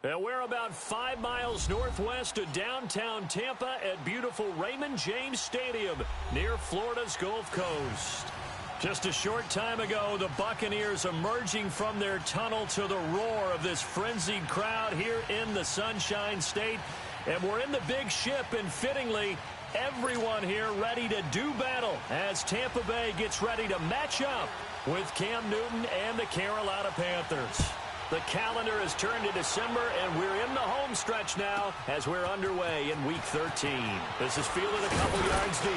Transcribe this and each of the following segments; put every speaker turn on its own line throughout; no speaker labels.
And we're about 5 miles northwest of downtown Tampa at beautiful Raymond James Stadium near Florida's Gulf Coast. Just a short time ago, the Buccaneers emerging from their tunnel to the roar of this frenzied crowd here in the Sunshine State. And we're in the big ship, and fittingly, everyone here ready to do battle as Tampa Bay gets ready to match up with Cam Newton and the Carolina Panthers. The calendar has turned to December, and we're in the home stretch now as we're underway in Week 13. This is fielded a couple yards deep.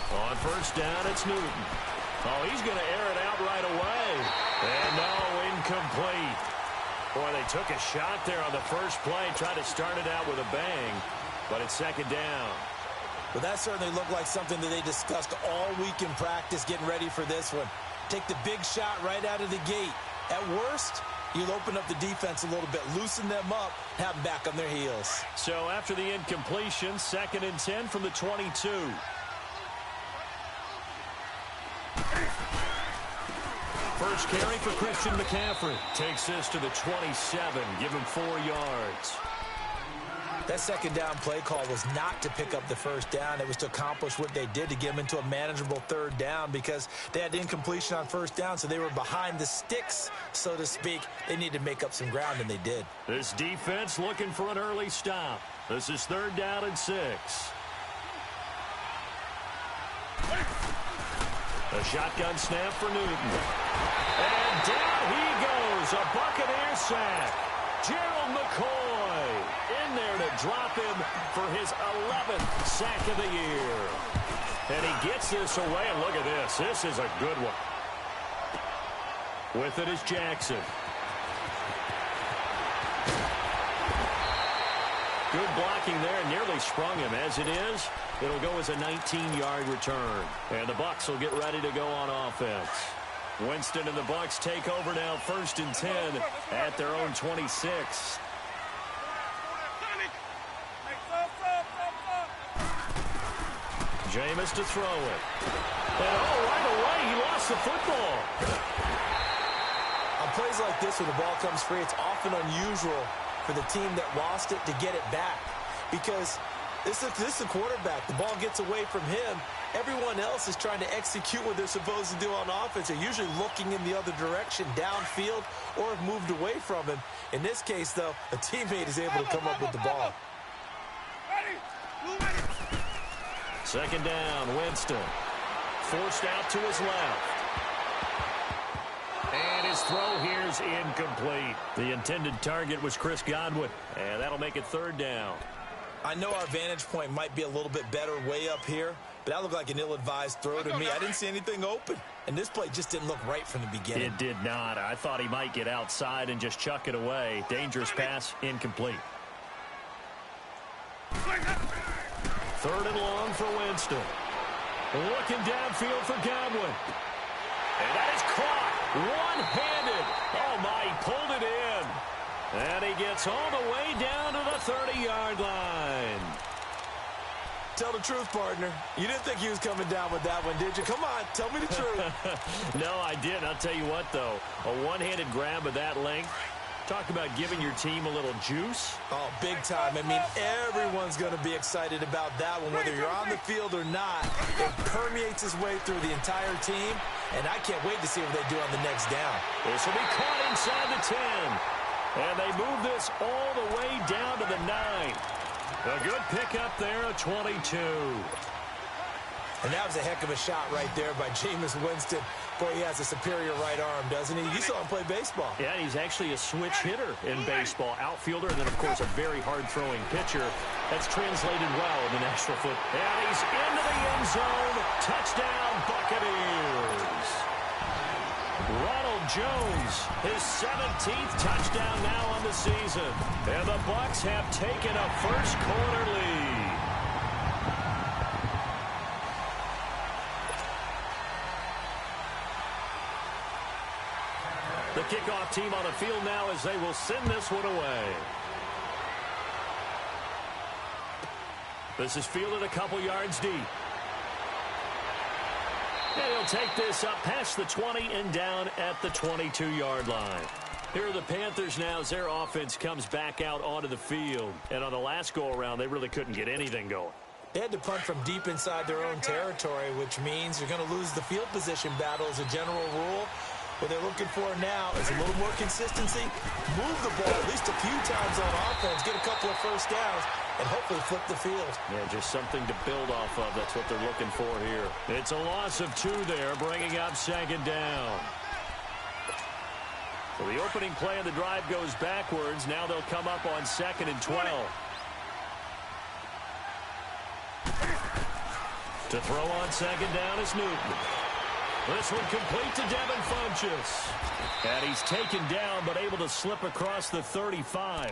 On first down, it's Newton. Oh, he's going to air it out right away. And no, incomplete. Boy, they took a shot there on the first play, tried to start it out with a bang, but it's second down.
Well, that certainly looked like something that they discussed all week in practice getting ready for this one. Take the big shot right out of the gate. At worst, you'll open up the defense a little bit, loosen them up, have them back on their heels.
So after the incompletion, 2nd and 10 from the 22. First carry for Christian McCaffrey. Takes this to the 27. Give him 4 yards.
That second down play call was not to pick up the first down. It was to accomplish what they did to get them into a manageable 3rd down because they had incompletion on first down, so they were behind the sticks, so to speak. They needed to make up some ground, and they did.
This defense looking for an early stop. This is 3rd down and 6. A shotgun snap for Newton. And down he goes. A Buccaneer sack. Gerald McCoy in there to drop him for his 11th sack of the year. And he gets this away, and look at this. This is a good one. With it is Jackson. Good blocking there, nearly sprung him. As it is, it'll go as a 19-yard return. And the Bucs will get ready to go on offense. Winston and the Bucs take over now, 1st and 10 at their own 26. Jameis to throw it. And right away, he lost the football.
On plays like this, when the ball comes free, it's often unusual for the team that lost it to get it back. Because this is the quarterback. The ball gets away from him. Everyone else is trying to execute what they're supposed to do on offense. They're usually looking in the other direction, downfield, or have moved away from him. In this case, though, a teammate is able to come up with the ball.
2nd down, Winston. Forced out to his left. And his throw here's incomplete. The intended target was Chris Godwin. And that'll make it 3rd down.
I know our vantage point might be a little bit better way up here, but that looked like an ill-advised throw to me. I didn't see anything open, and this play just didn't look right from the beginning.
It did not. I thought he might get outside and just chuck it away. Dangerous pass, incomplete. 3rd and long for Winston. Looking downfield for Godwin. And that is caught one-handed. Oh, my, he pulled it in. And he gets all the way down to the 30-yard line.
Tell the truth, partner. You didn't think he was coming down with that one, did you? Come on, tell me the truth.
No, I didn't. I'll tell you what, though. A one-handed grab of that length. Talk about giving your team a little juice.
Oh, big time. I mean, everyone's going to be excited about that one, whether you're on the field or not. It permeates its way through the entire team, and I can't wait to see what they do on the next down.
This will be caught inside the 10. And they move this all the way down to the 9. A good pickup there, a 22.
And that was a heck of a shot right there by Jameis Winston. Boy, he has a superior right arm, doesn't he? You saw him play baseball.
Yeah, he's actually a switch hitter in baseball. Outfielder, and then, of course, a very hard-throwing pitcher. That's translated well in the National Football. And he's into the end zone. Touchdown, Jones, his 17th touchdown now on the season. And the Bucs have taken a first-quarter lead. The kickoff team on the field now as they will send this one away. This is fielded a couple yards deep. And he'll take this up past the 20 and down at the 22-yard line. Here are the Panthers now as their offense comes back out onto the field. And on the last go-around, they really couldn't get anything going.
They had to punt from deep inside their own territory, which means you're going to lose the field position battle as a general rule. What they're looking for now is a little more consistency, move the ball at least a few times on offense, get a couple of first downs, and hopefully flip the field.
Yeah, just something to build off of. That's what they're looking for here. It's a loss of 2 there, bringing up second down. So the opening play of the drive goes backwards. Now they'll come up on 2nd and 12. To throw on second down is Newton. This one complete to Devin Funchess. And he's taken down, but able to slip across the 35.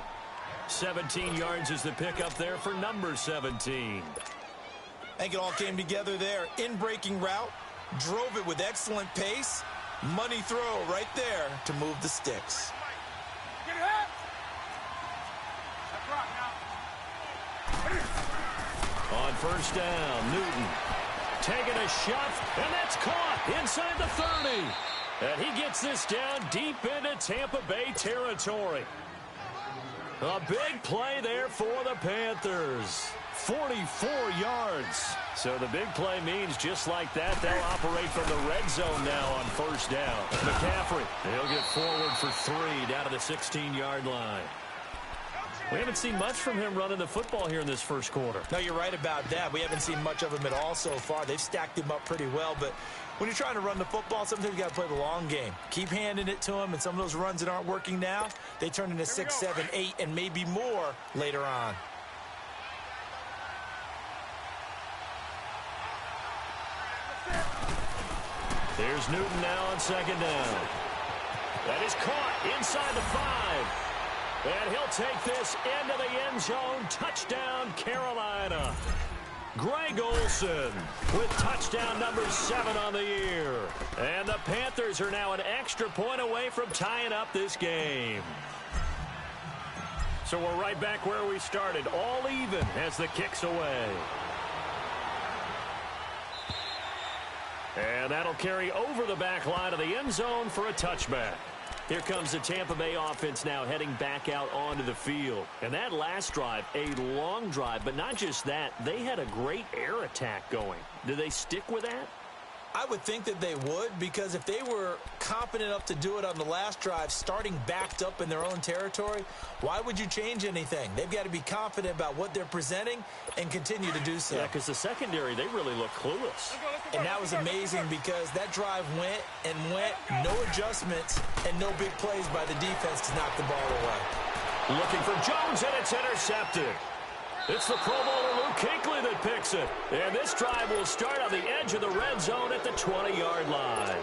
17 yards is the pickup there for number 17.
I think it all came together there. In-breaking route, drove it with excellent pace. Money throw right there to move the sticks.
Get it!
On first down, Newton taking a shot, and that's caught inside the 30. And he gets this down deep into Tampa Bay territory. A big play there for the Panthers. 44 yards. So the big play means just like that, they'll operate from the red zone now on first down. McCaffrey, he'll get forward for 3 down to the 16-yard line. We haven't seen much from him running the football here in this first quarter.
No, you're right about that. We haven't seen much of him at all so far. They've stacked him up pretty well, but when you're trying to run the football, sometimes you got to play the long game. Keep handing it to him, and some of those runs that aren't working now, they turn into 6, 7, 8, and maybe more later on.
There's Newton now on second down. That is caught inside the 5. And he'll take this into the end zone. Touchdown, Carolina. Greg Olsen with touchdown number 7 on the year. And the Panthers are now an extra point away from tying up this game. So we're right back where we started, all even as the kick's away. And that'll carry over the back line of the end zone for a touchback. Here comes the Tampa Bay offense now heading back out onto the field. And that last drive, a long drive, but not just that, they had a great air attack going. Do they stick with that?
I would think that they would, because if they were confident enough to do it on the last drive, starting backed up in their own territory, why would you change anything? They've got to be confident about what they're presenting and continue to do so.
Yeah, because the secondary, they really look clueless.
And that was amazing because that drive went and went, no adjustments and no big plays by the defense to knock the ball away.
Looking for Jones, and it's intercepted. It's the Pro Bowler Luke Kuechly that picks it. And this drive will start on the edge of the red zone at the 20-yard line.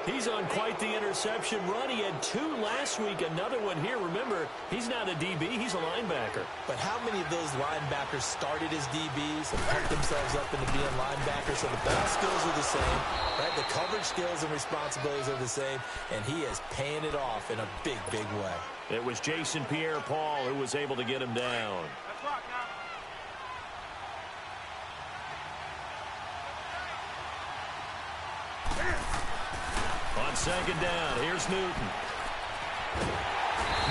He's on quite the interception run. He had 2 last week, another one here. Remember, he's not a DB, he's a linebacker.
But how many of those linebackers started as DBs and put themselves up into being linebackers? So the ball skills are the same, right? The coverage skills and responsibilities are the same, and he is paying it off in a big, big way.
It was Jason Pierre-Paul who was able to get him down. On second down, here's Newton.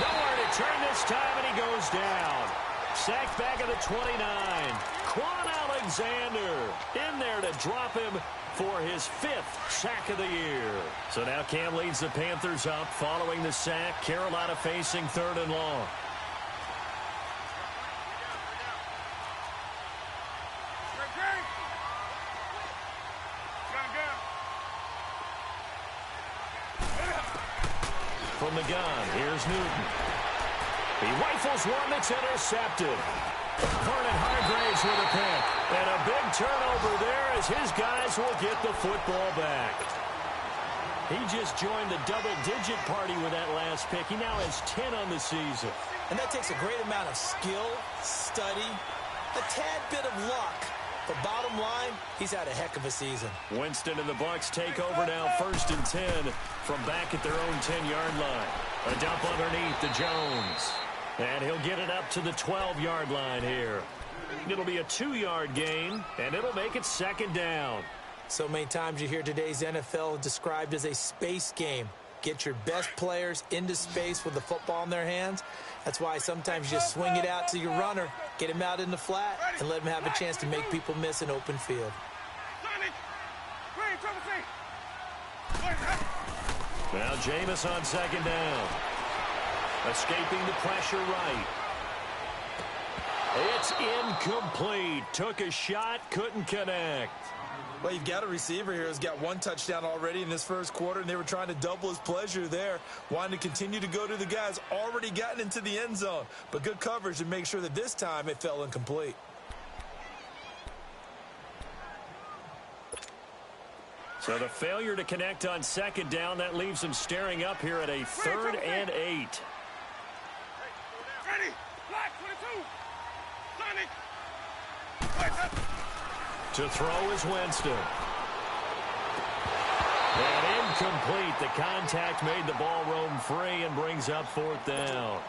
Nowhere to turn this time, and he goes down. Sacked back at the 29. Quan Alexander in there to drop him for his 5th sack of the year. So now Cam leads the Panthers up following the sack. Carolina facing 3rd and long. From the gun, here's Newton. He rifles one that's intercepted. Vernon Hargraves with a pick. And a big turnover there as his guys will get the football back. He just joined the double-digit party with that last pick. He now has 10 on the season.
And that takes a great amount of skill, study, a tad bit of luck. But bottom line, he's had a heck of a season.
Winston and the Bucs take over now, 1st and 10 from back at their own 10-yard line. A dump underneath to Jones. And he'll get it up to the 12-yard line here. It'll be a 2-yard gain, and it'll make it 2nd down.
So many times you hear today's NFL described as a space game. Get your best players into space with the football in their hands. That's why sometimes you just swing it out to your runner, get him out in the flat, and let him have a chance to make people miss an open field.
Now Jameis on 2nd down. Escaping the pressure right. It's incomplete. Took a shot, couldn't connect.
Well, you've got a receiver here who's got 1 touchdown already in this first quarter, and they were trying to double his pleasure there, wanting to continue to go to the guys already gotten into the end zone. But good coverage to make sure that this time it fell incomplete.
So the failure to connect on 2nd down, that leaves them staring up here at a 3rd and 8.
Ready, black 22.
To throw is Winston. And incomplete. The contact made the ball roam free and brings up 4th down.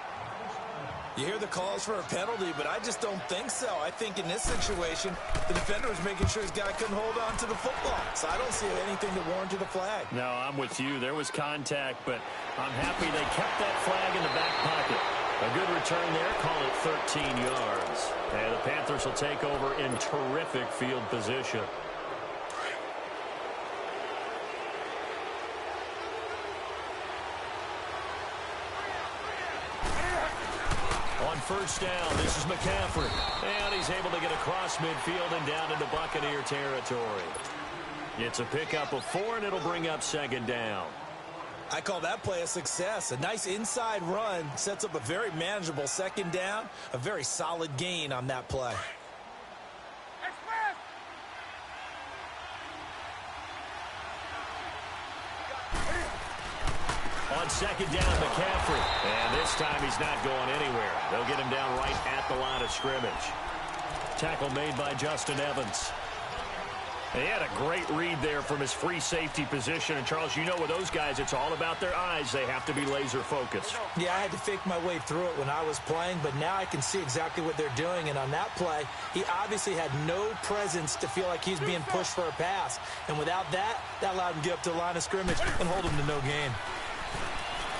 You hear the calls for a penalty, but I just don't think so. I think in this situation, the defender was making sure his guy couldn't hold on to the football. So I don't see anything that warranted a flag.
No, I'm with you. There was contact, but I'm happy they kept that flag in the back pocket. A good return there. Call it 13 yards. And the Panthers will take over in terrific field position. On 1st down, this is McCaffrey. And he's able to get across midfield and down into Buccaneer territory. It's a pickup of 4, and it'll bring up 2nd down.
I call that play a success. A nice inside run sets up a very manageable 2nd down. A very solid gain on that play.
On 2nd down, McCaffrey. And this time he's not going anywhere. They'll get him down right at the line of scrimmage. Tackle made by Justin Evans. He had a great read there from his free safety position. And, Charles, you know with those guys, it's all about their eyes. They have to be laser focused.
Yeah, I had to fake my way through it when I was playing, but now I can see exactly what they're doing. And on that play, he obviously had no presence to feel like he's being pushed for a pass. And without that, that allowed him to get up to the line of scrimmage and hold him to no gain.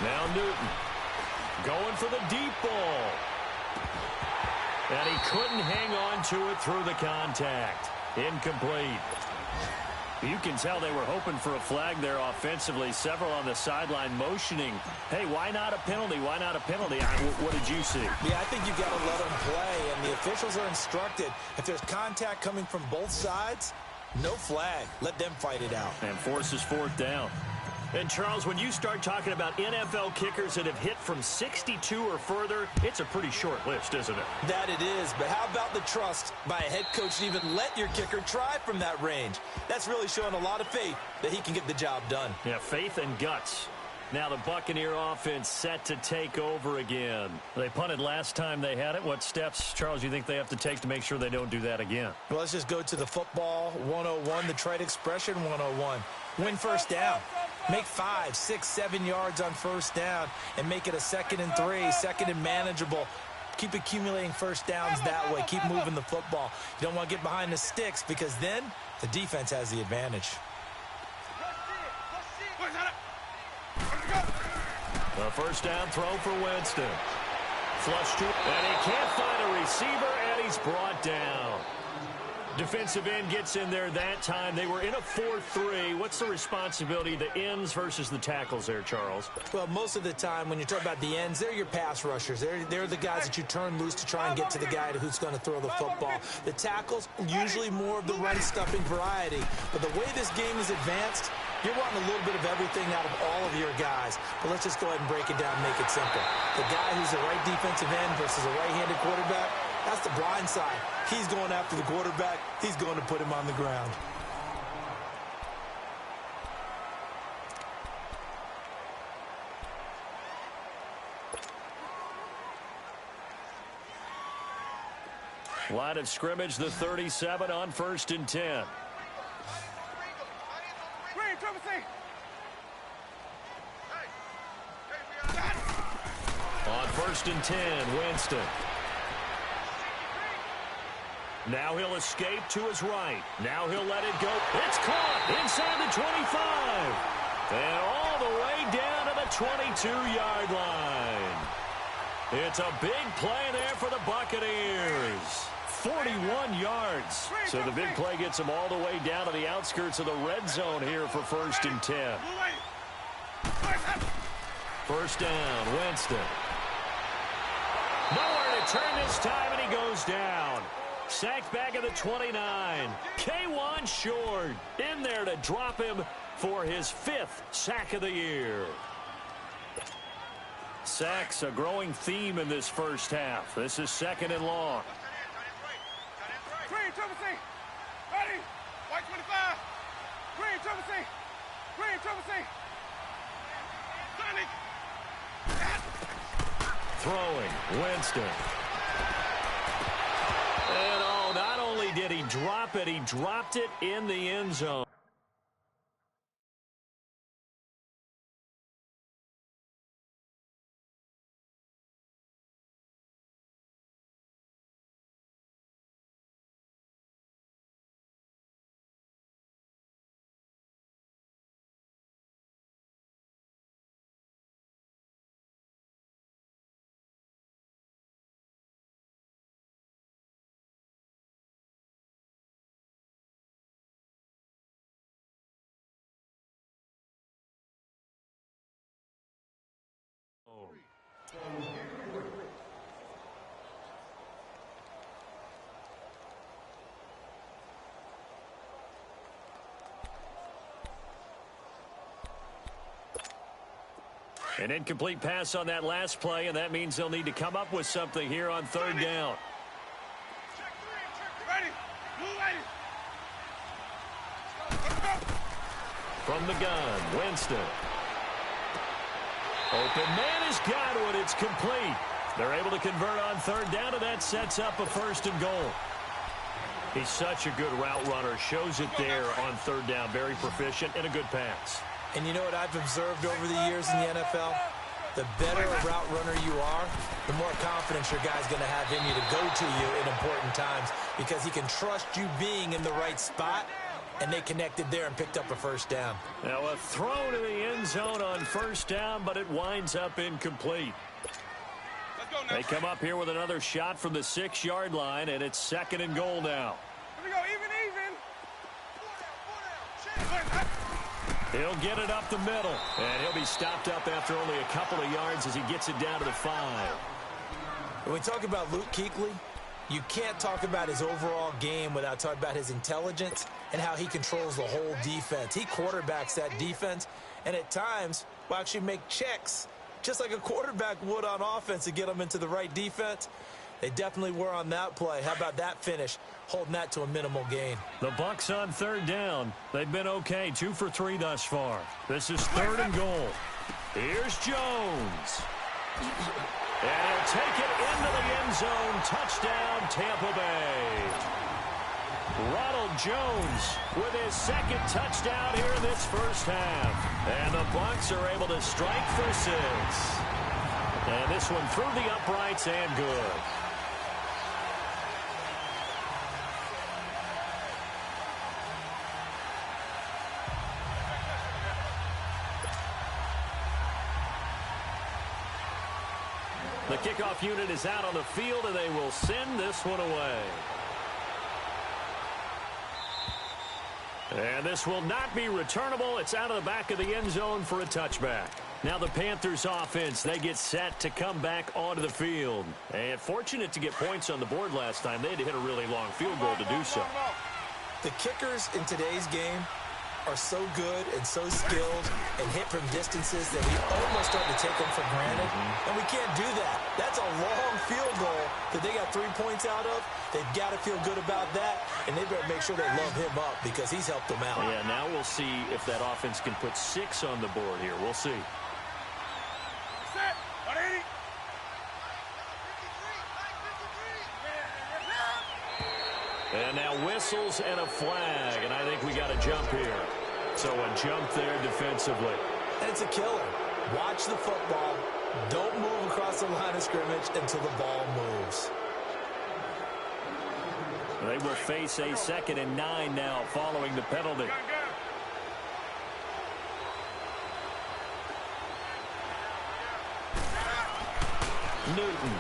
Now Newton going for the deep ball. And he couldn't hang on to it through the contact. Incomplete. You can tell they were hoping for a flag there offensively. Several on the sideline motioning, hey, why not a penalty? Why not a penalty? What did you see?
Yeah, I think you've got to let them play, and the officials are instructed. If there's contact coming from both sides, no flag. Let them fight it out.
And forces 4th down. And, Charles, when you start talking about NFL kickers that have hit from 62 or further, it's a pretty short list, isn't it?
That it is, but how about the trust by a head coach to even let your kicker try from that range? That's really showing a lot of faith that he can get the job done.
Yeah, faith and guts. Now the Buccaneer offense set to take over again. They punted last time they had it. What steps, Charles, you think they have to take to make sure they don't do that again?
Well, let's just go to the football 101, the trade expression 101. Win 1st down. Make 5, 6, 7 yards on 1st down and make it a 2nd and 3, 2nd and manageable. Keep accumulating 1st downs that way. Keep moving the football. You don't want to get behind the sticks because then the defense has the advantage.
A 1st down throw for Winston. Flush to, and he can't find a receiver, and he's brought down. Defensive end gets in there that time. They were in a 4-3. What's the responsibility, the ends versus the tackles there, Charles?
Well, most of the time when you talk about the ends, they're your pass rushers. They're the guys that you turn loose to try and get to the guy who's going to throw the football. The tackles, usually more of the run-stuffing variety. But the way this game is advanced, you're wanting a little bit of everything out of all of your guys. But let's just go ahead and break it down and make it simple. The guy who's the right defensive end versus a right-handed quarterback, that's the blind side. He's going after the quarterback. He's going to put him on the ground.
Line of scrimmage, the 37 on 1st and 10. On 1st and 10, Winston. Now he'll escape to his right. Now he'll let it go. It's caught inside the 25. And all the way down to the 22-yard line. It's a big play there for the Buccaneers. 41 yards. So the big play gets them all the way down to the outskirts of the red zone here for 1st and 10. First down, Winston. Nowhere to turn this time, and he goes down. Sacked back at the 29. K1 short. In there to drop him for his 5th sack of the year. Sacks, a growing theme in this first half. This is 2nd and long.
Green, triple C. Ready. White 25. Green, triple C. Green, triple C. Sonic.
Throwing, Winston. And oh, not only did he drop it, he dropped it in the end zone. An incomplete pass on that last play, and that means they'll need to come up with something here on 3rd down.
Ready. Move ready.
From the gun, Winston. Open man has got it. It's complete. They're able to convert on 3rd down, and that sets up a 1st and goal. He's such a good route runner. Shows it there on 3rd down. Very proficient and a good pass.
And you know what I've observed over the years in the NFL? The better a route runner you are, the more confidence your guy's going to have in you to go to you in important times because he can trust you being in the right spot, and they connected there and picked up a 1st down.
Now a throw to the end zone on 1st down, but it winds up incomplete. They come up here with another shot from the 6-yard line, and it's 2nd and goal now.
Here we go, even.
He'll get it up the middle, and he'll be stopped up after only a couple of yards as he gets it down to the 5.
When we talk about Luke Kuechly, you can't talk about his overall game without talking about his intelligence and how he controls the whole defense. He quarterbacks that defense, and at times will actually make checks, just like a quarterback would on offense to get them into the right defense. They definitely were on that play. How about that finish, holding that to a minimal gain?
The Bucs on 3rd down. They've been okay, 2 for 3 thus far. This is 3rd and goal. Here's Jones. And he'll take it into the end zone. Touchdown, Tampa Bay. Ronald Jones with his 2nd touchdown here in this first half. And the Bucs are able to strike for 6. And this one through the uprights and good. The kickoff unit is out on the field, and they will send this one away. And this will not be returnable. It's out of the back of the end zone for a touchback. Now the Panthers offense, they get set to come back onto the field. And fortunate to get points on the board last time. They had to hit a really long field goal to do so.
The kickers in today's game are so good and so skilled and hit from distances that we almost start to take them for granted. And we can't do that. That's a long field goal that they got 3 points out of. They've got to feel good about that, and they better make sure they love him up because he's helped them out.
Yeah, now we'll see if that offense can put 6 on the board here. We'll see.
Set. 180.
whistles and a flag, and I think we got a jump here. So a jump there defensively.
And it's a killer. Watch the football. Don't move across the line of scrimmage until the ball moves.
They will face a 2nd and 9 now following the penalty. Newton.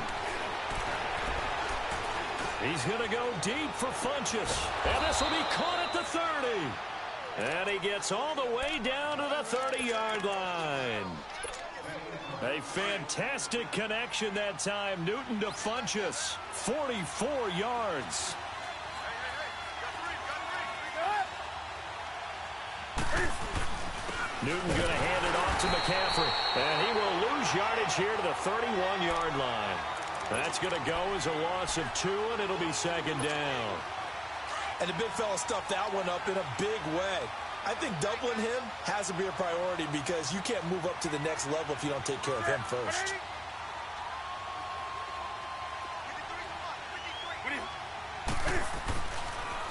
He's going to go deep for Funchess. And this will be caught at the 30. And he gets all the way down to the 30-yard line. A fantastic connection that time. Newton to Funchess. 44 yards. Newton going to hand it off to McCaffrey. And he will lose yardage here to the 31-yard line. That's going to go as a loss of 2, and it'll be 2nd down.
And the big fella stuffed that one up in a big way. I think doubling him has to be a priority because you can't move up to the next level if you don't take care of him first.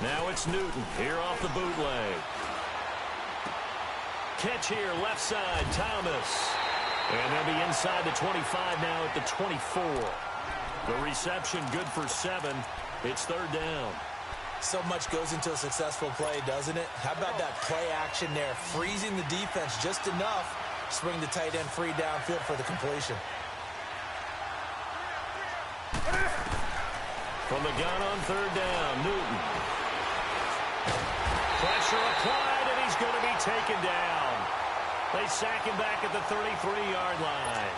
Now it's Newton here off the bootleg. Catch here, left side, Thomas. And they'll be inside the 25 now at the 24. The reception good for 7. It's 3rd down.
So much goes into a successful play, doesn't it? How about that play action there? Freezing the defense just enough to swing the tight end free downfield for the completion.
From the gun on 3rd down, Newton. Pressure applied, and he's going to be taken down. They sack him back at the 33-yard line.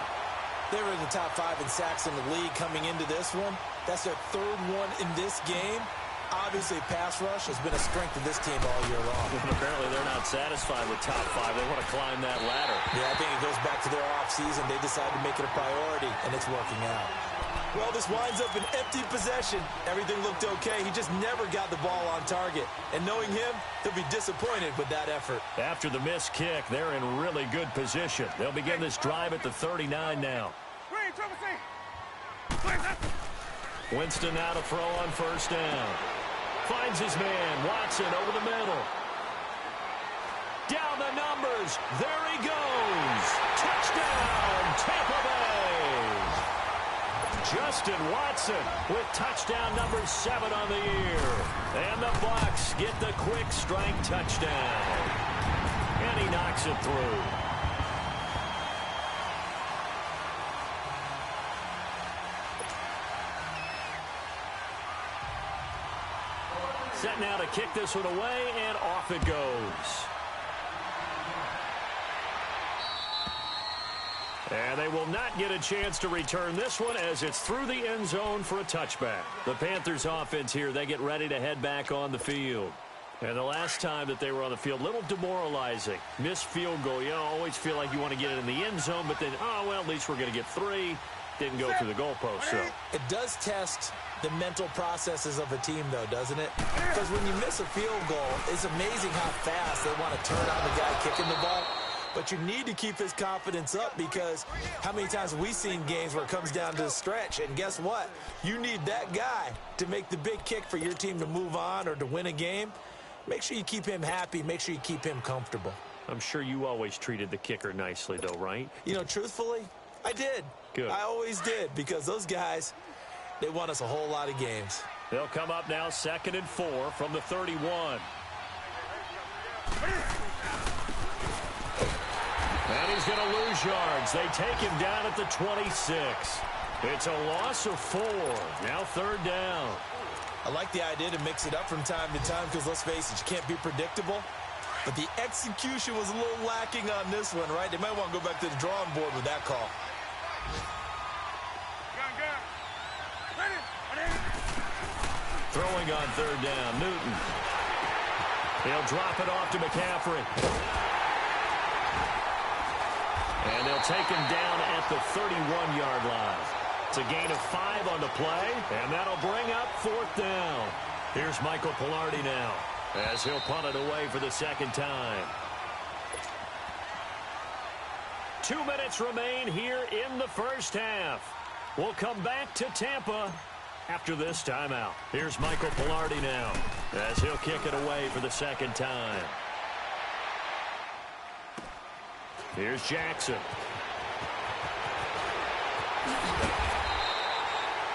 They were in the top 5 in sacks in the league coming into this one. That's their 3rd one in this game. Obviously, pass rush has been a strength of this team all year long.
And apparently, they're not satisfied with top 5. They want to climb that ladder.
Yeah, I think it goes back to their offseason. They decided to make it a priority, and it's working out. Well, this winds up an empty possession. Everything looked okay. He just never got the ball on target. And knowing him, he'll be disappointed with that effort.
After the missed kick, they're in really good position. They'll begin this drive at the 39 now. Winston now to throw on 1st down. Finds his man, Watson, over the middle. Down the numbers. There he goes. Touchdown, Tampa Bay. Justin Watson with touchdown number 7 on the year. And the Bucs get the quick strike touchdown. And he knocks it through. Set now to kick this one away, and off it goes. And they will not get a chance to return this one as it's through the end zone for a touchback. The Panthers offense here, they get ready to head back on the field. And the last time that they were on the field, a little demoralizing. Missed field goal. You always feel like you want to get it in the end zone, but then, oh, well, at least we're going to get 3. Didn't go through the goalpost, so.
It does test the mental processes of a team, though, doesn't it? Because when you miss a field goal, it's amazing how fast they want to turn on the guy kicking the ball. But you need to keep his confidence up because how many times have we seen games where it comes down to the stretch? And guess what? You need that guy to make the big kick for your team to move on or to win a game. Make sure you keep him happy. Make sure you keep him comfortable.
I'm sure you always treated the kicker nicely, though, right?
You know, truthfully, I did.
Good.
I always did because those guys, they won us a whole lot of games.
They'll come up now 2nd and 4 from the 31. And he's going to lose yards. They take him down at the 26. It's a loss of 4. Now 3rd down.
I like the idea to mix it up from time to time because, let's face it, you can't be predictable. But the execution was a little lacking on this one, right? They might want to go back to the drawing board with that call.
Throwing on 3rd down, Newton. He'll drop it off to McCaffrey. And they'll take him down at the 31-yard line. It's a gain of 5 on the play, and that'll bring up 4th down. Here's Michael Pilardi now as he'll punt it away for the 2nd time. 2 minutes remain here in the first half. We'll come back to Tampa after this timeout. Here's Michael Pilardi now as he'll kick it away for the second time. Here's Jackson.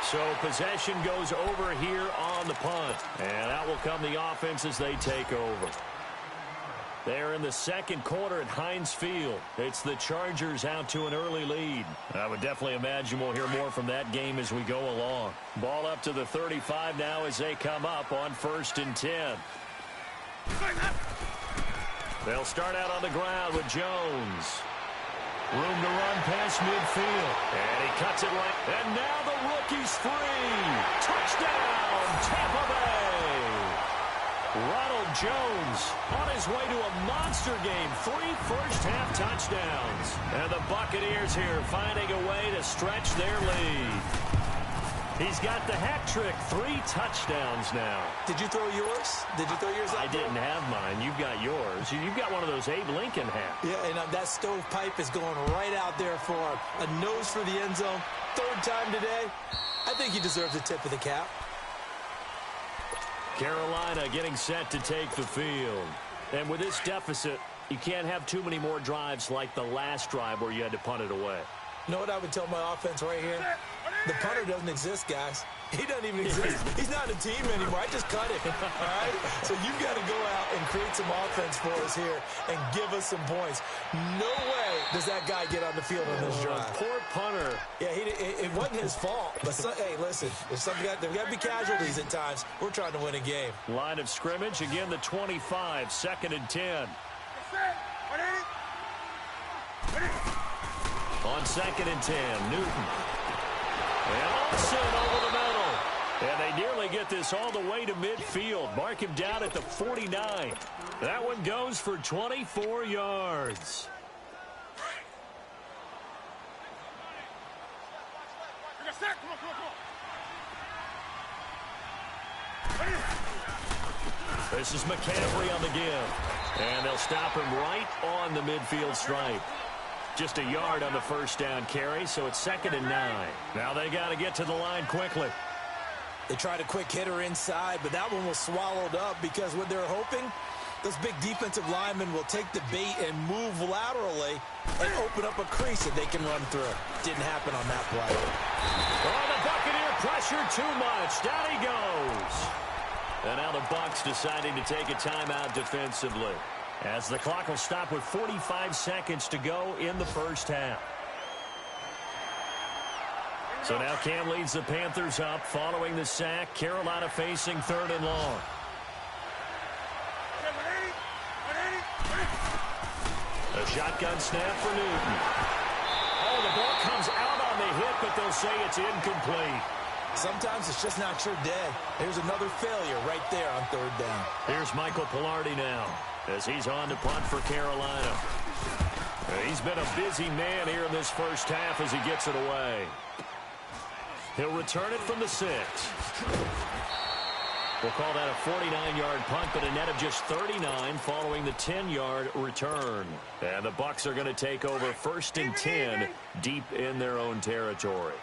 So possession goes over here on the punt. And out will come the offense as they take over. They're in the second quarter at Heinz Field. It's the Chargers out to an early lead. I would definitely imagine we'll hear more from that game as we go along. Ball up to the 35 now as they come up on 1st and 10. They'll start out on the ground with Jones. Room to run past midfield. And he cuts it right. And now the rookie's free. Touchdown, Tampa Bay. Ronald Jones on his way to a monster game. 3 first-half touchdowns. And the Buccaneers here finding a way to stretch their lead. He's got the hat trick. 3 touchdowns now.
Did you throw yours? Did you throw yours out
I didn't have mine. You've got yours. You've got one of those Abe Lincoln hats.
Yeah, and that stovepipe is going right out there for him. A nose for the end zone. 3rd time today. I think he deserves a tip of the cap.
Carolina getting set to take the field. And with this deficit, you can't have too many more drives like the last drive where you had to punt it away.
You know what I would tell my offense right here? The punter doesn't exist, guys. He doesn't even exist. He's not a team anymore. I just cut him, all right? So you've got to go out and create some offense for us here and give us some points. No way does that guy get on the field on this drive.
Poor punter.
Yeah, it wasn't his fault. But hey, listen, there's got to be casualties at times. We're trying to win a game.
Line of scrimmage, again the 25, 2nd and 10. On 2nd and 10, Newton. And Olsen over the middle. And they nearly get this all the way to midfield. Mark him down at the 49. That one goes for 24 yards. This is McCaffrey on the give. And they'll stop him right on the midfield stripe. Just a yard on the first down carry, so it's 2nd and 9. Now they got to get to the line quickly.
They tried a quick hitter inside, but that one was swallowed up because what they're hoping, those big defensive linemen will take the bait and move laterally and open up a crease that they can run through. Didn't happen on that play.
Oh, the Buccaneer pressure too much. Down he goes. And now the Bucs deciding to take a timeout defensively, as the clock will stop with 45 seconds to go in the first half. So now Cam leads the Panthers up following the sack. Carolina facing 3rd and long. A shotgun snap for Newton. Oh, the ball comes out on the hit, but they'll say it's incomplete.
Sometimes it's just not your day. Here's another failure right there on 3rd down.
Here's Michael Pilardi now, as he's on to punt for Carolina. He's been a busy man here in this first half as he gets it away. He'll return it from the 6. We'll call that a 49-yard punt, but a net of just 39 following the 10-yard return. And the Bucs are going to take over 1st and 10 deep in their own territory.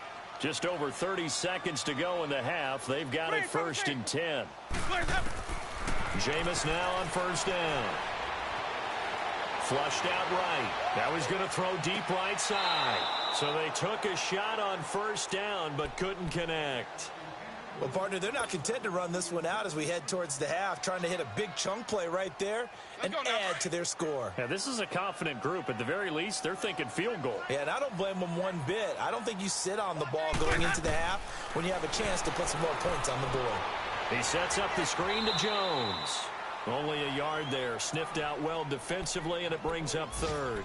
Just over 30 seconds to go in the half. They've got it 1st and 10. Jameis now on 1st down. Flushed out right. Now he's going to throw deep right side. So they took a shot on 1st down, but couldn't connect.
Well, partner, they're not content to run this one out as we head towards the half, trying to hit a big chunk play right there and add to their score.
Yeah, this is a confident group. At the very least, they're thinking field goal.
Yeah, and I don't blame them one bit. I don't think you sit on the ball going into the half when you have a chance to put some more points on the board.
He sets up the screen to Jones. Only a yard there. Sniffed out well defensively, and it brings up 3rd.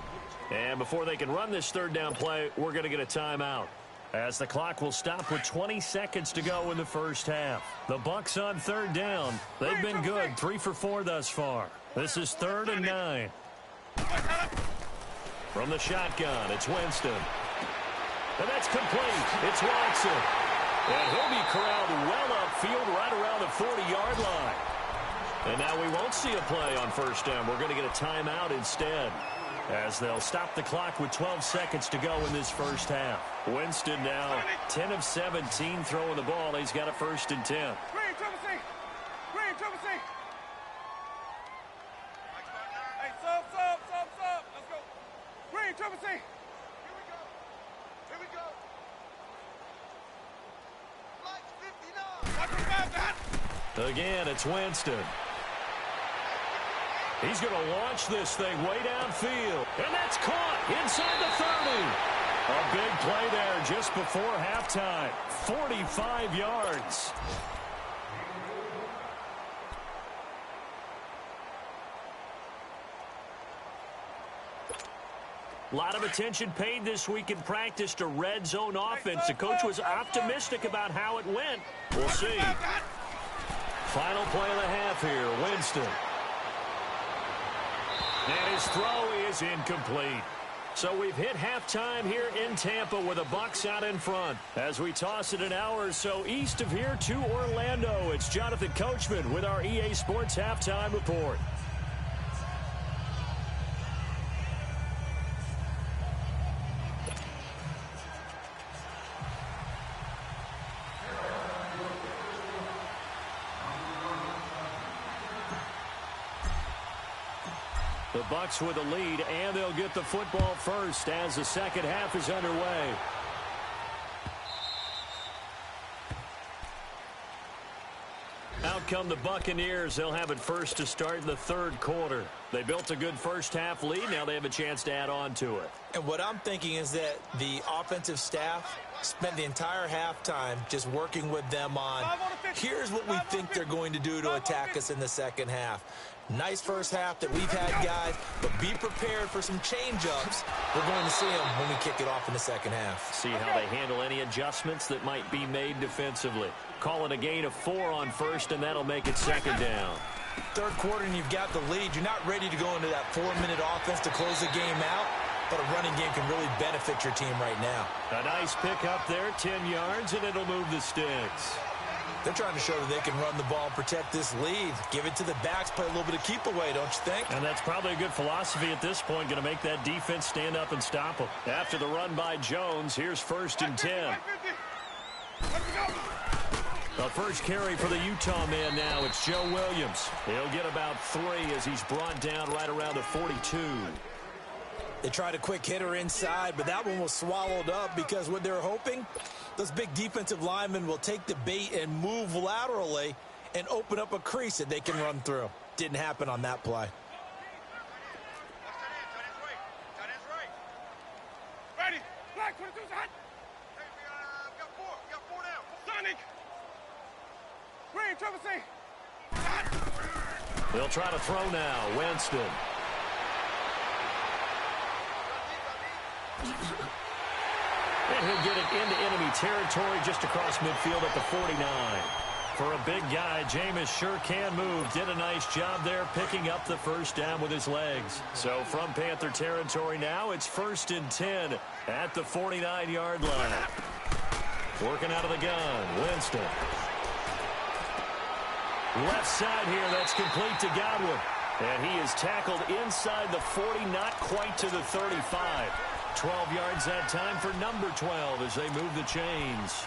And before they can run this 3rd down play, we're going to get a timeout, as the clock will stop with 20 seconds to go in the first half. The Bucs on 3rd down. They've been good, 3 for 4 thus far. This is 3rd and 9. From the shotgun, it's Winston. And that's complete. It's Watson. And he'll be corralled well upfield right around the 40-yard line. And now we won't see a play on 1st down. We're going to get a timeout instead. as they'll stop the clock with 12 seconds to go in this first half. Winston now 10 of 17 throwing the ball. He's got a 1st and 10.
Green, triple C. Green, triple C. Hey, sub. Let's go. Green, triple C. Here we go. Like 59. 125,
Again, it's Winston. He's going to launch this thing way downfield. And that's caught inside the 30. A big play there just before halftime. 45 yards. A lot of attention paid this week in practice to red zone offense. The coach was optimistic about how it went. We'll see. Final play of the half here, Winston. And his throw is incomplete. So we've hit halftime here in Tampa with the Bucs out in front. As we toss it an hour or so east of here to Orlando, it's Jonathan Coachman with our EA Sports Halftime Report. The Bucs with a lead, and they'll get the football first as the second half is underway. Out come the Buccaneers. They'll have it first to start in the third quarter. They built a good first half lead. Now they have a chance to add on to it.
And what I'm thinking is that the offensive staff spent the entire halftime just working with them on, here's what we think they're going to do to attack us in the second half. Nice first half that we've had, guys, but be prepared for some change-ups. We're going to see them when we kick it off in the second half.
See how they handle any adjustments that might be made defensively. Call it a gain of 4 on first, and that'll make it second down.
Third quarter, and you've got the lead. You're not ready to go into that 4-minute offense to close the game out, but a running game can really benefit your team right now.
A nice pick up there, 10 yards, and it'll move the sticks.
They're trying to show that they can run the ball, protect this lead, give it to the backs, play a little bit of keep away, don't you think?
And that's probably a good philosophy at this point, going to make that defense stand up and stop them. After the run by Jones, here's 1st and 10. The first carry for the Utah man now, it's Joe Williams. He'll get about 3 as he's brought down right around the 42.
They tried a quick hitter inside, but that one was swallowed up because what they're hoping, those big defensive linemen will take the bait and move laterally and open up a crease that they can run through. Didn't happen on that play.
Ready. Black 22's hot. Hey, we got four down. Sonic. Green, triple C. Hot.
They'll try to throw now. Winston. And he'll get it into enemy territory just across midfield at the 49. For a big guy, Jameis sure can move. Did a nice job there picking up the first down with his legs. So from Panther territory now, it's 1st and 10 at the 49-yard line. Working out of the gun, Winston. Left side here, that's complete to Godwin. And he is tackled inside the 40, not quite to the 35. 12 yards that time for number 12 as they move the chains.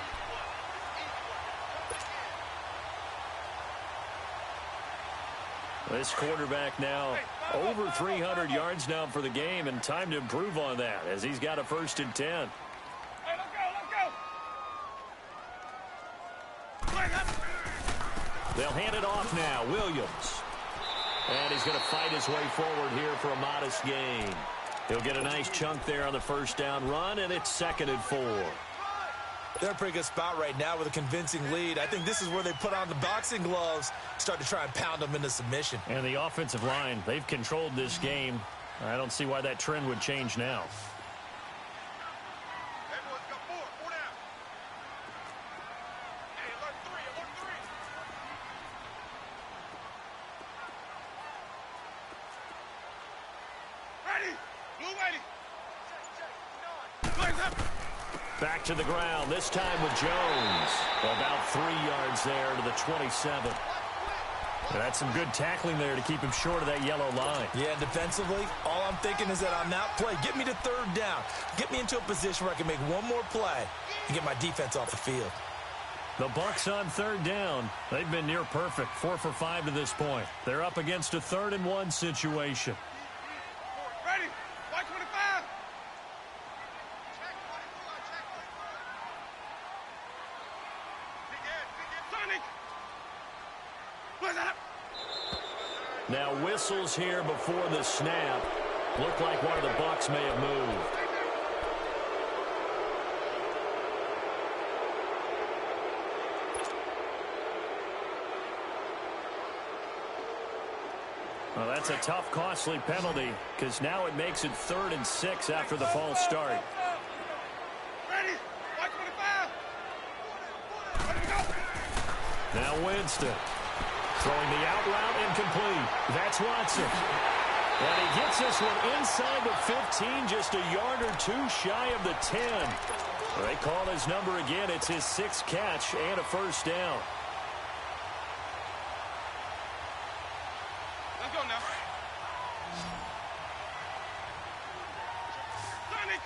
This quarterback now over 300 yards now for the game, and time to improve on that as he's got a 1st and 10.
Hey, let's go.
They'll hand it off now. Williams. And he's going to fight his way forward here for a modest gain. He'll get a nice chunk there on the first down run, and it's 2nd and 4.
They're in a pretty good spot right now with a convincing lead. I think this is where they put on the boxing gloves, start to try and pound them into submission.
And the offensive line, they've controlled this game. I don't see why that trend would change now.
Everyone's got four down. Hey, alert three. Ready. Blue ready. Check. Up.
Back to the ground, this time with Jones. About 3 yards there to the 27. That's some good tackling there to keep him short of that yellow line.
Yeah, defensively, all I'm thinking is that on that play, get me to third down. Get me into a position where I can make one more play and get my defense off the field.
The Bucs on third down. They've been near perfect, 4 for 5 to this point. They're up against a 3rd and 1 situation.
Ready? White 25. Sonic. What's up?
Now whistles here before the snap. Looked like one of the Bucs may have moved. Well, that's a tough, costly penalty because now it makes it 3rd and 6 after the false start.
Ready? White 25. Ready to go.
Now Winston. Throwing the out route incomplete. That's Watson. And he gets this one inside the 15, just a yard or two shy of the 10. They call his number again. It's his 6th catch and a first down.
Let's go now. Sonic.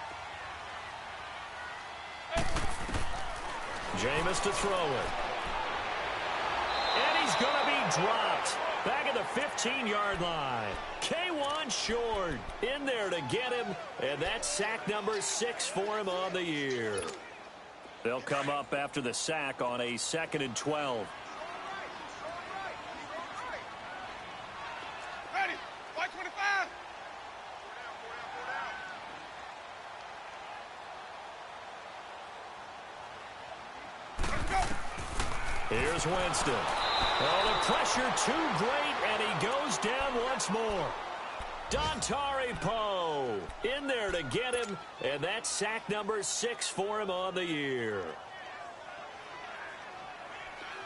Jameis to throw it. And he's going to be dropped. Back at the 15-yard line. K1 short. In there to get him. And that's sack number 6 for him on the year. They'll come up after the sack on a 2nd and 12.
Ready? White 25. Let's go.
Here's Winston. Oh, the pressure too great, and he goes down once more. Dontari Poe in there to get him, and that's sack number 6 for him on the year.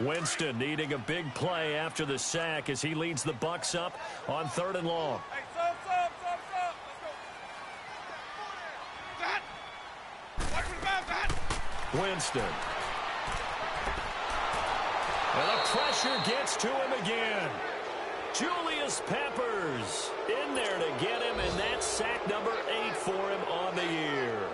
Winston needing a big play after the sack as he leads the Bucs up on 3rd and long.
Hey, stop. Let's go. That. White 25, that.
Winston. And the pressure gets to him again. Julius Peppers in there to get him, and that's sack number 8 for him on the year.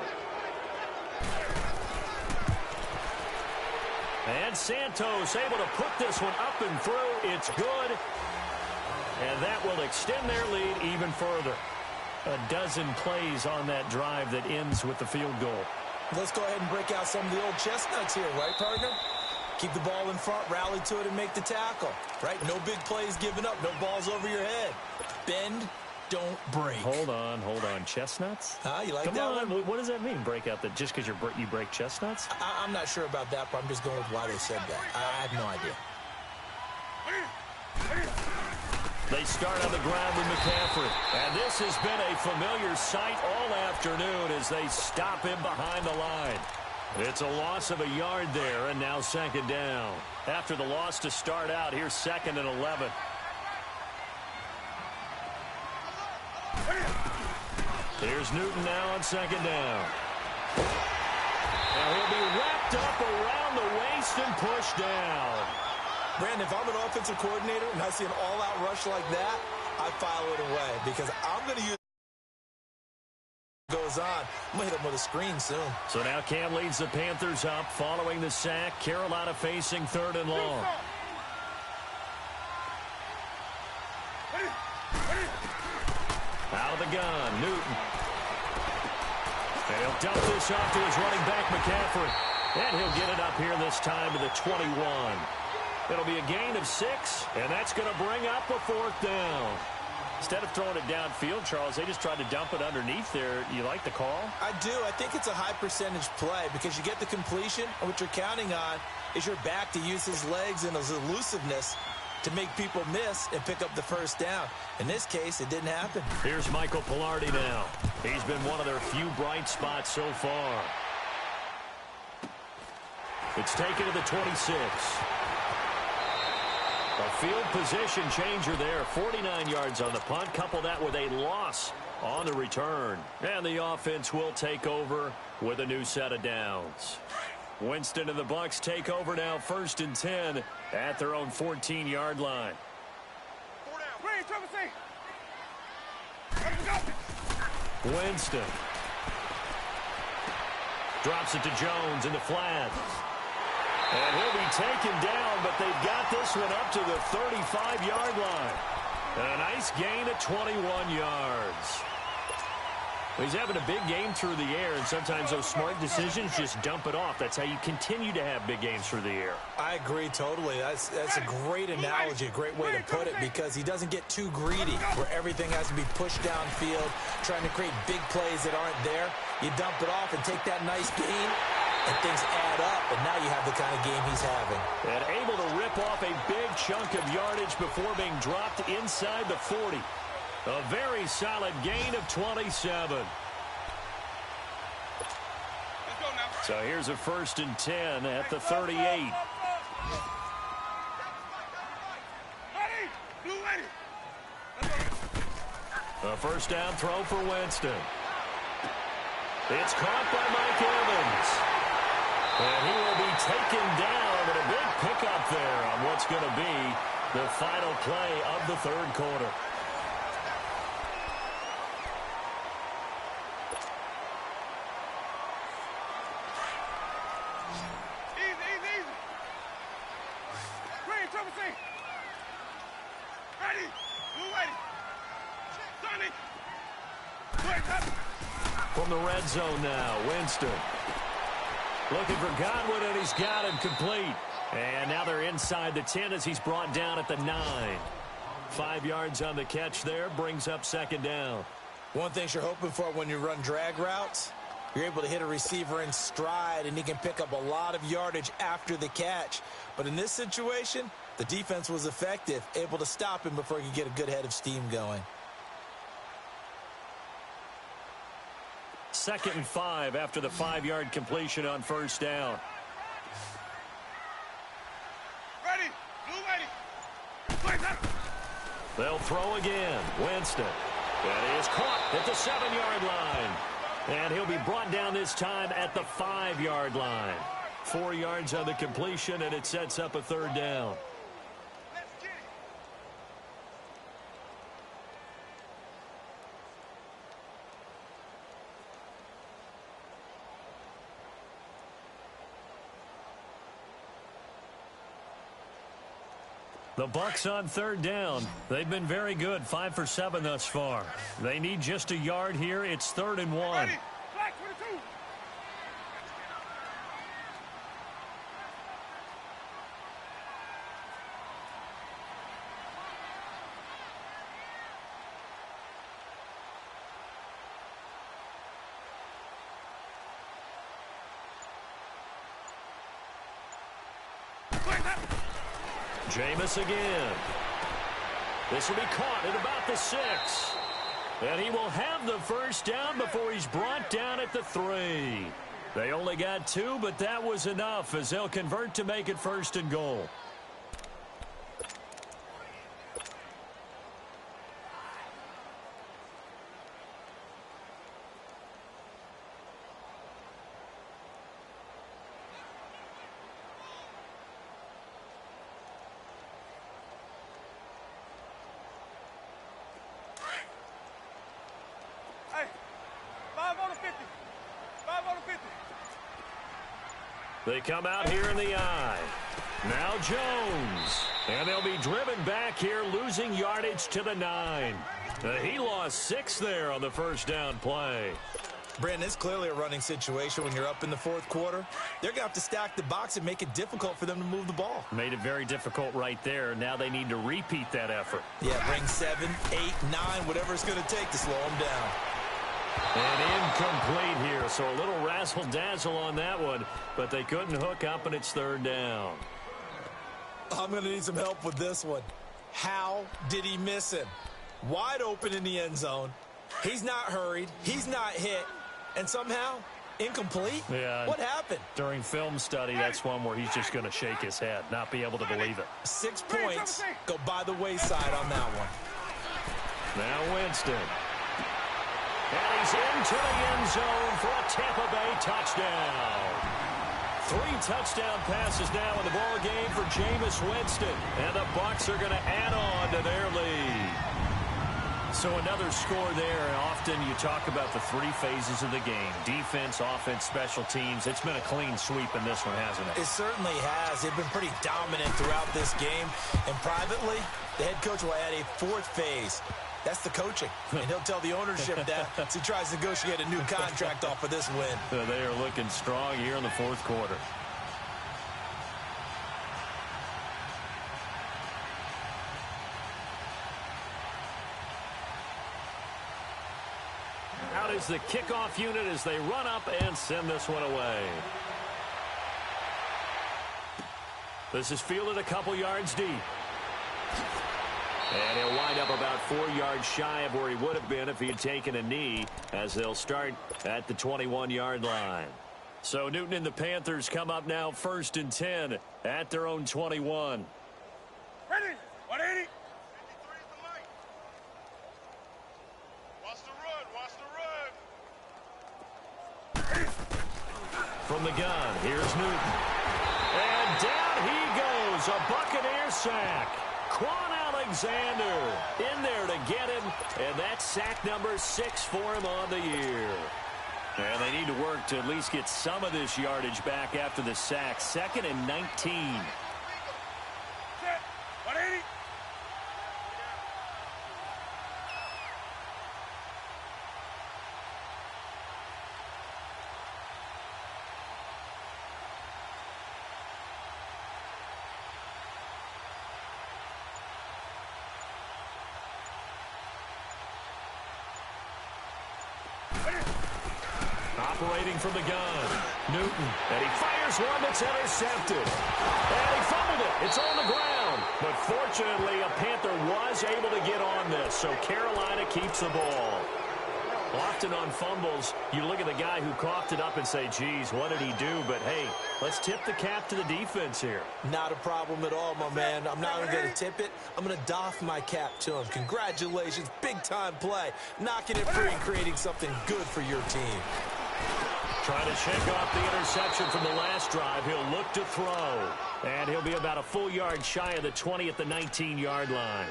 And Santos able to put this one up and through. It's good. And that will extend their lead even further. A dozen plays on that drive that ends with the field goal.
Let's go ahead and break out some of the old chestnuts here, right, partner? Keep the ball in front, rally to it, and make the tackle. Right? No big plays given up. No balls over your head. Bend, don't break.
Hold on. Chestnuts?
You like
Come
that
on.
one?
What does that mean, break out? That just because you break chestnuts?
I'm not sure about that, but I'm just going with why they said that. I have no idea.
They start on the ground with McCaffrey. And this has been a familiar sight all afternoon as they stop him behind the line. It's a loss of a yard there, and now 2nd down. After the loss to start out, here's 2nd and 11. Here's Newton now on 2nd down. Now he'll be wrapped up around the waist and pushed down.
Brandon, if I'm an offensive coordinator and I see an all-out rush like that, I file it away because I'm going to use goes on. I'm going to hit him with a screen soon.
So now Cam leads the Panthers up following the sack. Carolina facing 3rd and long. Out of the gun, Newton. And he'll dump this off to his running back, McCaffrey. And he'll get it up here this time to the 21. It'll be a gain of 6, and that's going to bring up a 4th down. Instead of throwing it downfield, Charles, they just tried to dump it underneath there. You like the call?
I do. I think it's a high-percentage play because you get the completion, and what you're counting on is your back to use his legs and his elusiveness to make people miss and pick up the first down. In this case, it didn't happen.
Here's Michael Pilardi now. He's been one of their few bright spots so far. It's taken to the 26. A field position changer there. 49 yards on the punt. Couple that with a loss on the return. And the offense will take over with a new set of downs. Winston and the Bucs take over now, 1st and 10 at their own 14-yard line.
4 down. Green, Trevor, see. Let's go.
Winston. Drops it to Jones in the flat. And he'll be taken down, but they've got this one up to the 35-yard line. A nice gain of 21 yards. He's having a big game through the air, and sometimes those smart decisions just dump it off. That's how you continue to have big games through the air.
I agree totally. That's a great analogy, a great way to put it, because he doesn't get too greedy where everything has to be pushed downfield, trying to create big plays that aren't there. You dump it off and take that nice gain, and things add up, and now you have the kind of game he's having.
And able to rip off a big chunk of yardage before being dropped inside the 40. A very solid gain of 27. So here's a 1st and 10 at the 38. A first down throw for Winston. It's caught by Mike Evans. And he will be taken down, and a big pickup there on what's going to be the final play of the 3rd quarter. From the red zone now, Winston. Looking for Godwin, and he's got him complete. And now they're inside the 10 as he's brought down at the 9. 5 yards on the catch there, brings up 2nd down.
One thing you're hoping for when you run drag routes, you're able to hit a receiver in stride, and he can pick up a lot of yardage after the catch. But in this situation, the defense was effective, able to stop him before he could get a good head of steam going.
2nd and 5 after the 5-yard completion on 1st down.
Ready. Blue ready.
They'll throw again. Winston. That is caught at the 7-yard line. And he'll be brought down this time at the 5-yard line. 4 yards on the completion, and it sets up a 3rd down. The Bucs on 3rd down. They've been very good, 5 for 7 thus far. They need just a yard here. It's 3rd and 1.
Ready. Flag 22.
Jameis again. This will be caught at about the 6. And he will have the 1st down before he's brought down at the 3. They only got 2, but that was enough as they'll convert to make it 1st and goal. They come out here in the eye. Now Jones. And they'll be driven back here, losing yardage to the 9. He lost 6 there on the 1st down play.
Brandon, it's clearly a running situation when you're up in the 4th quarter. They're going to have to stack the box and make it difficult for them to move the ball.
Made it very difficult right there. Now they need to repeat that effort.
Yeah, bring 7, 8, 9, whatever it's going to take to slow them down.
And incomplete here, so a little razzle-dazzle on that one, but they couldn't hook up, and it's 3rd down.
I'm going to need some help with this one. How did he miss him? Wide open in the end zone. He's not hurried. He's not hit. And somehow, incomplete?
Yeah.
What happened?
During film study, that's one where he's just going to shake his head, not be able to believe it.
6 points go by the wayside on that one.
Now Winston. And he's into the end zone for a Tampa Bay touchdown. 3 touchdown passes now in the ball game for Jameis Winston. And the Bucs are going to add on to their lead. So another score there. Often you talk about the three phases of the game. Defense, offense, special teams. It's been a clean sweep in this one, hasn't it?
It certainly has. They've been pretty dominant throughout this game. And privately, the head coach will add a fourth phase. That's the coaching. And he'll tell the ownership that as he tries to negotiate a new contract off of this win.
They are looking strong here in the fourth quarter. Out is the kickoff unit as they run up and send this one away. This is fielded a couple yards deep. And he'll wind up about 4 yards shy of where he would have been if he had taken a knee, as they'll start at the 21-yard line. So Newton and the Panthers come up now 1st and 10 at their own 21.
Ready? 180. 53 is the light. Watch the run. Watch the run.
From the gun, here's Newton. And down he goes, a Buccaneer sack. Quan Alexander in there to get him, and that's sack number 6 for him on the year. And they need to work to at least get some of this yardage back after the sack. 2nd and 19.
Set. 180.
Operating from the gun, Newton, and he fires one that's intercepted. And he fumbled it. It's on the ground. But fortunately, a Panther was able to get on this, so Carolina keeps the ball. Often on fumbles, you look at the guy who coughed it up and say, geez, what did he do? But, hey, let's tip the cap to the defense here.
Not a problem at all, my man. I'm not even going to tip it. I'm going to doff my cap to him. Congratulations. Big-time play. Knocking it free and creating something good for your team.
Trying to shake off the interception from the last drive. He'll look to throw. And he'll be about a full yard shy of the 20 at the 19-yard line.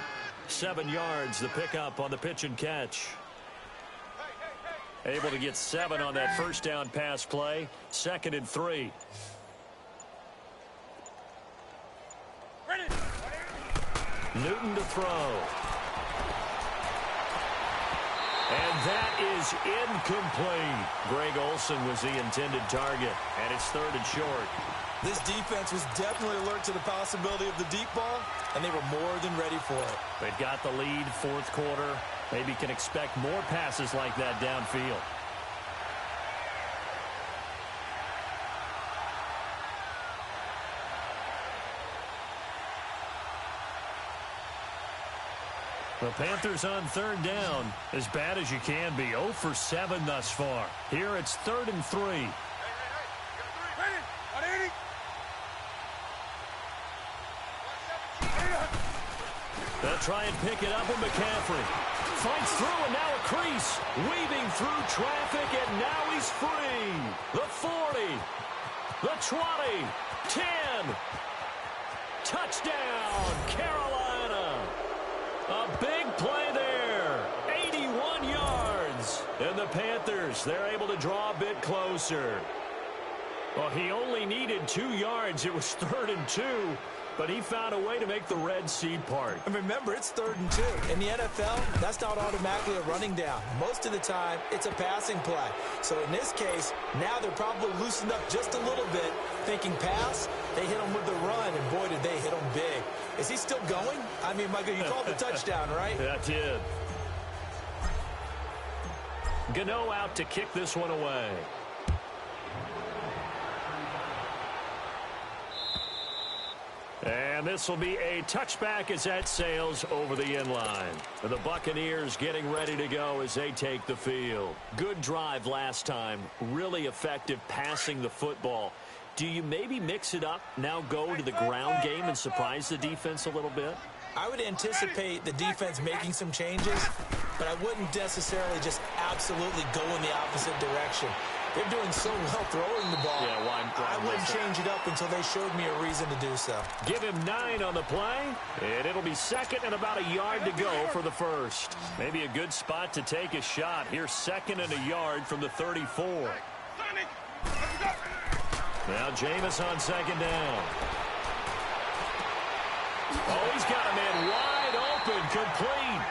7 yards, the pickup on the pitch and catch. Able to get 7 on that first down pass play. 2nd and 3. Newton to throw. And that is incomplete. Greg Olsen was the intended target, and it's 3rd and short.
This defense was definitely alert to the possibility of the deep ball, and they were more than ready for it.
They've got the lead, 4th quarter. Maybe can expect more passes like that downfield. The Panthers on 3rd down, as bad as you can be. 0 for 7 thus far. Here it's 3rd and 3.
Hey, you got 3. Ready? 180.
They'll try and pick it up with McCaffrey. Fights through, and now a crease. Weaving through traffic, and now he's free. The 40. The 20. 10. Touchdown, Carolina. A big play there. 81 yards. And the Panthers, they're able to draw a bit closer. Well, he only needed 2 yards. It was 3rd and 2. But he found a way to make the Red Sea part.
And remember, it's 3rd and 2. In the NFL, that's not automatically a running down. Most of the time, it's a passing play. So in this case, now they're probably loosened up just a little bit. Thinking pass, they hit him with the run, and boy, did they hit him big. Is he still going? I mean, Michael, you called the touchdown, right?
That did. Gano out to kick this one away. And this will be a touchback as that sails over the end line. The Buccaneers getting ready to go as they take the field. Good drive last time. Really effective passing the football. Do you maybe mix it up, now go to the ground game and surprise the defense a little bit?
I would anticipate the defense making some changes, but I wouldn't necessarily just absolutely go in the opposite direction. They're doing so well throwing the ball.
Yeah,
I wouldn't change it up until they showed me a reason to do so.
Give him 9 on the play, and it'll be second and about a yard to go for the first. Maybe a good spot to take a shot. Here's second and a yard from the 34. Now Jameis on second down. Oh, he's got a man wide open, complete.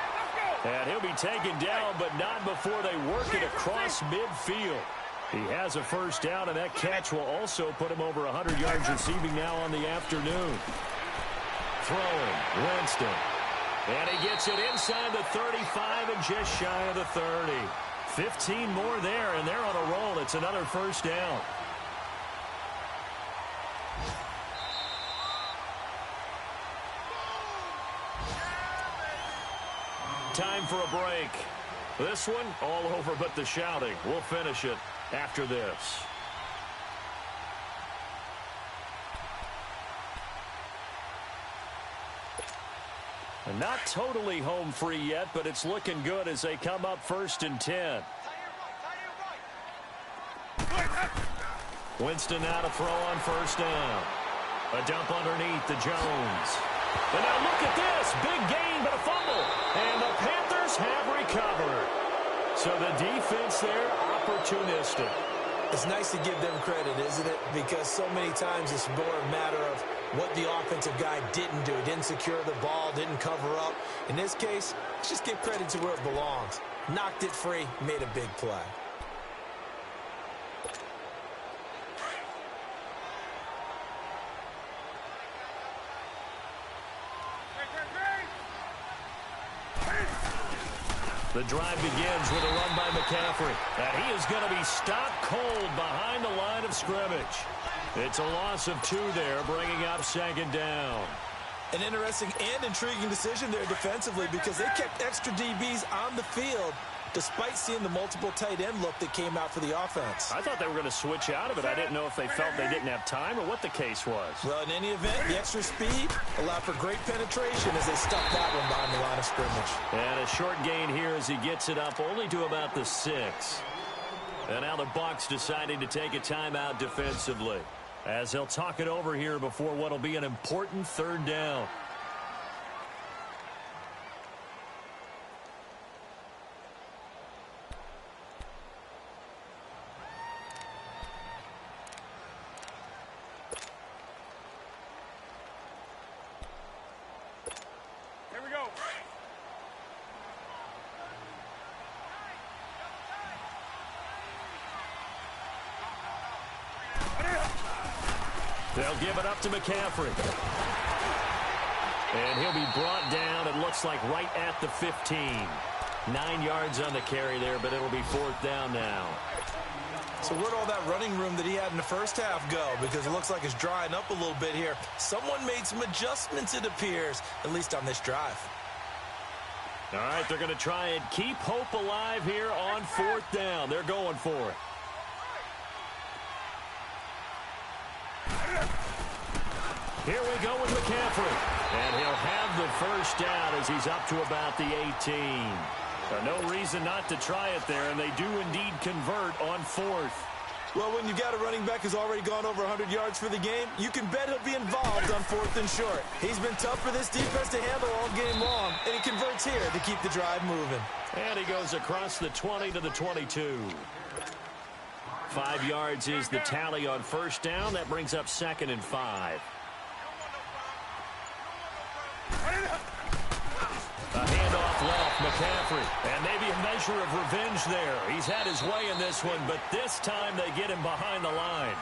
And he'll be taken down, but not before they work it across midfield. He has a first down, and that catch will also put him over 100 yards receiving now on the afternoon. Throwing, Winston. And he gets it inside the 35 and just shy of the 30. 15 more there, and they're on a roll. It's another first down. Time for a break. This one, all over but the shouting. We'll finish it after this. And not totally home free yet, but it's looking good as they come up first and 10. Winston now to throw on first down. A dump underneath to Jones. And now look at this. Big gain, but a fumble. And the Panthers have recovered. So the defense there, opportunistic.
It's nice to give them credit, isn't it? Because so many times it's more a matter of what the offensive guy didn't do. Didn't secure the ball, didn't cover up. In this case, let's just give credit to where it belongs. Knocked it free, made a big play.
The drive begins with a run by McCaffrey. And he is going to be stopped cold behind the line of scrimmage. It's a loss of 2 there, bringing up second down.
An interesting and intriguing decision there defensively because they kept extra DBs on the field despite seeing the multiple tight end look that came out for the offense.
I thought they were going to switch out of it. I didn't know if they felt they didn't have time or what the case was.
Well, in any event, the extra speed allowed for great penetration as they stuck that one behind the line of scrimmage.
And a short gain here as he gets it up only to about the 6. And now the Bucs deciding to take a timeout defensively as they'll talk it over here before what will be an important third down.
Here we go.
They'll give it up to McCaffrey. And he'll be brought down, it looks like, right at the 15. 9 yards on the carry there, but it'll be fourth down now.
So where'd all that running room that he had in the first half go? Because it looks like it's drying up a little bit here. Someone made some adjustments, it appears, at least on this drive.
All right, they're going to try and keep hope alive here on fourth down. They're going for it. Here we go with McCaffrey. And he'll have the first down as he's up to about the 18. No reason not to try it there, and they do indeed convert on fourth.
Well, when you've got a running back who's already gone over 100 yards for the game, you can bet he'll be involved on fourth and short. He's been tough for this defense to handle all game long, and he converts here to keep the drive moving.
And he goes across the 20 to the 22. 5 yards is the tally on first down. That brings up second and 5. A handoff left, McCaffrey. And maybe a measure of revenge there. He's had his way in this one, but this time they get him behind the line.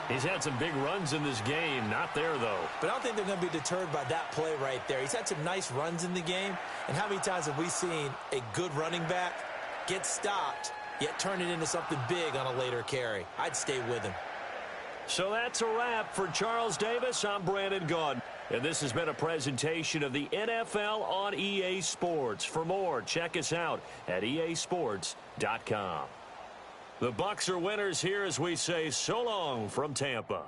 He's had some big runs in this game. Not there, though.
But I don't think they're going to be deterred by that play right there. He's had some nice runs in the game. And how many times have we seen a good running back get stopped, yet turn it into something big on a later carry? I'd stay with him.
So that's a wrap for Charles Davis. I'm Brandon Gaudin. And this has been a presentation of the NFL on EA Sports. For more, check us out at easports.com. The Bucs are winners here as we say so long from Tampa.